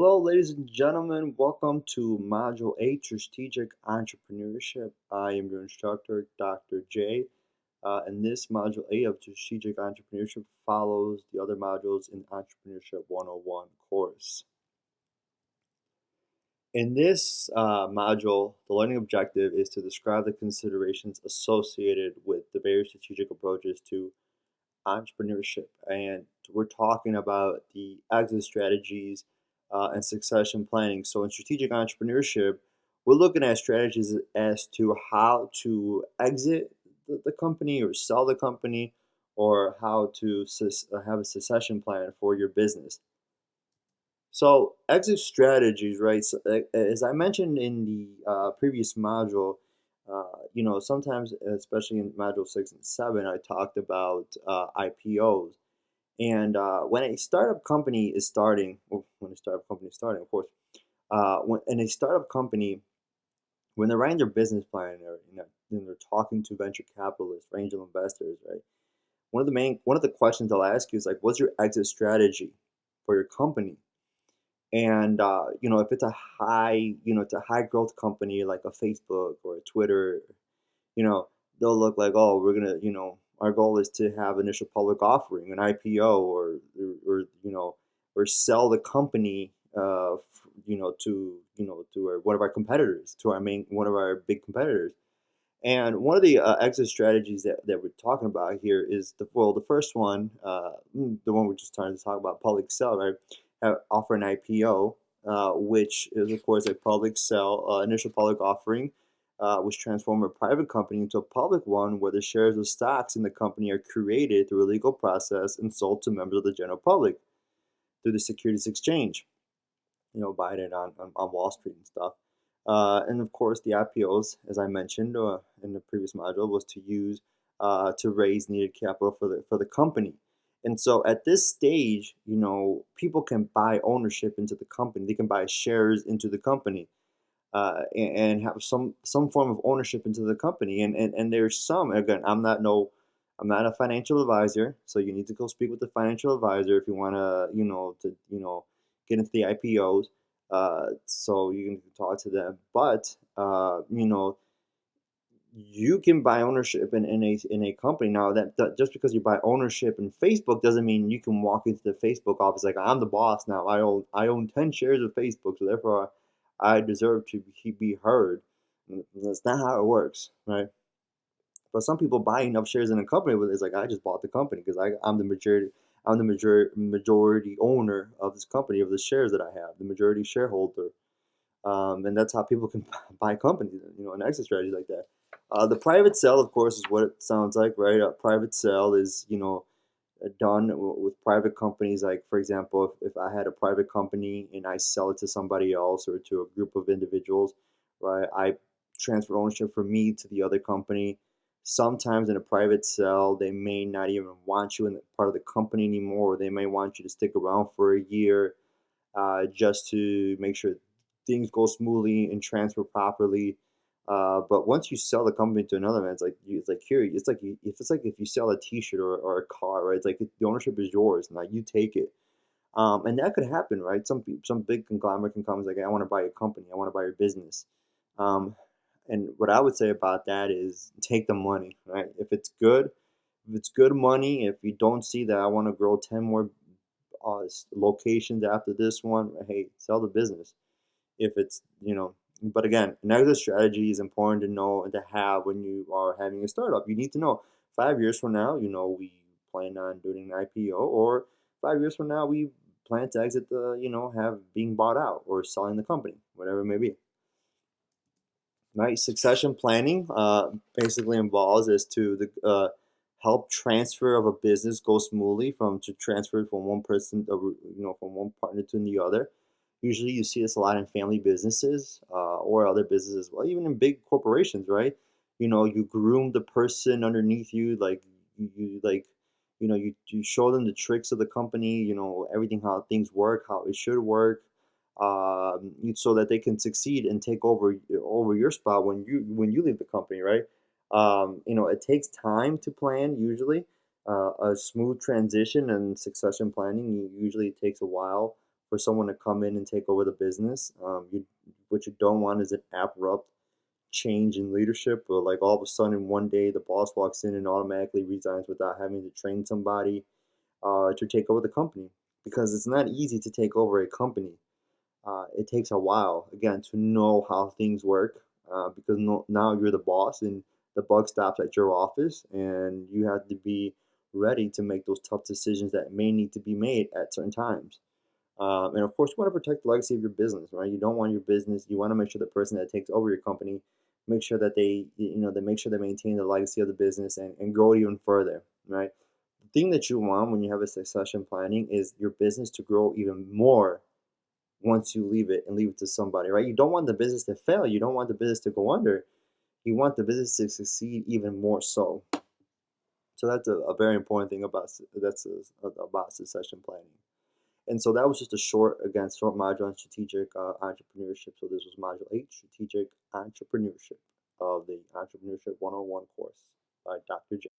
Hello, ladies and gentlemen. Welcome to Module 8 Strategic Entrepreneurship. I am your instructor, Dr. J. And this Module 8 of Strategic Entrepreneurship follows the other modules in Entrepreneurship 101 course. In this module, the learning objective is to describe the considerations associated with the various strategic approaches to entrepreneurship. And we're talking about the exit strategies and succession planning. So, in strategic entrepreneurship, we're looking at strategies as to how to exit the company or sell the company, or how to have a succession plan for your business. So exit strategies, right? So, as I mentioned in the previous module, sometimes, especially in module 6 and 7, I talked about IPOs. And when a startup company is starting, well, when a startup company is starting, of course, in a startup company, when they're writing their business plan, or and they're talking to venture capitalists, angel investors, right? One of the questions they'll ask you is like, "What's your exit strategy for your company?" And if it's a it's a high growth company like a Facebook or a Twitter, you know, they'll look like, oh, we're gonna, our goal is to have initial public offering, an IPO, or sell the company, to one of our competitors, to one of our big competitors. And one of the exit strategies that we're talking about here is the first one, the one we're just trying to talk about, public sell, right? Offer an IPO, which is of course a public sell, initial public offering, which transform a private company into a public one, where the shares of stocks in the company are created through a legal process and sold to members of the general public through the securities exchange. Buying it on Wall Street and stuff. And of course, the IPOs, as I mentioned in the previous module, was to use to raise needed capital for the company. And so at this stage, people can buy ownership into the company. They can buy shares into the company, and have some form of ownership into the company. And there's some, again, I'm not a financial advisor, so you need to go speak with the financial advisor if you want to get into the IPOs. So you can talk to them. But you can buy ownership in a company. Now, that just because you buy ownership in Facebook doesn't mean you can walk into the Facebook office like, I'm the boss now. I own 10 shares of Facebook, so therefore I deserve to be heard. That's not how it works, right? But some people buy enough shares in a company where it's like, I just bought the company because I'm the majority owner of this company, of the shares that I have, the majority shareholder. And that's how people can buy companies, an exit strategy like that. The private sale, of course, is what it sounds like, right? A private sale is, done with private companies. Like, for example, if I had a private company and I sell it to somebody else or to a group of individuals, right? I transfer ownership from me to the other company. Sometimes in a private sale, they may not even want you in part of the company anymore. Or they may want you to stick around for a year, just to make sure things go smoothly and transfer properly. But once you sell the company to another man, it's like here, if you sell a T-shirt or a car, right? It's like the ownership is yours, now you take it. And that could happen, right? Some big conglomerate can come and say, like, I want to buy your company, I want to buy your business. Um, and what I would say about that is take the money, right? If it's good money, if you don't see that I want to grow 10 more locations after this one, hey, sell the business. If it's, but again, an exit strategy is important to know and to have when you are having a startup. You need to know 5 years from now, we plan on doing an IPO, or 5 years from now, we plan to exit have being bought out or selling the company, whatever it may be. Right, succession planning basically involves is to the help transfer of a business go smoothly to transfer from one person, from one partner to the other. Usually, you see this a lot in family businesses, or other businesses as well, even in big corporations, right? You groom the person underneath you, like you show them the tricks of the company, everything, how things work, how it should work, so that they can succeed and take over your spot when you leave the company, right? It takes time to plan usually. A smooth transition and succession planning usually takes a while for someone to come in and take over the business. What you don't want is an abrupt change in leadership, or like all of a sudden one day the boss walks in and automatically resigns without having to train somebody to take over the company, because it's not easy to take over a company. It takes a while, again, to know how things work, because no, now you're the boss and the buck stops at your office, and you have to be ready to make those tough decisions that may need to be made at certain times. And of course, you want to protect the legacy of your business, right? You don't want your business. You want to make sure the person that takes over your company, make sure that they make sure they maintain the legacy of the business and grow it even further, right? The thing that you want when you have a succession planning is your business to grow even more once you leave it and leave it to somebody, right? You don't want the business to fail. You don't want the business to go under. You want the business to succeed even more so. So that's a very important thing about succession planning. And so that was just a short module on strategic entrepreneurship. So this was module 8, strategic entrepreneurship of the Entrepreneurship 101 course by Dr. J.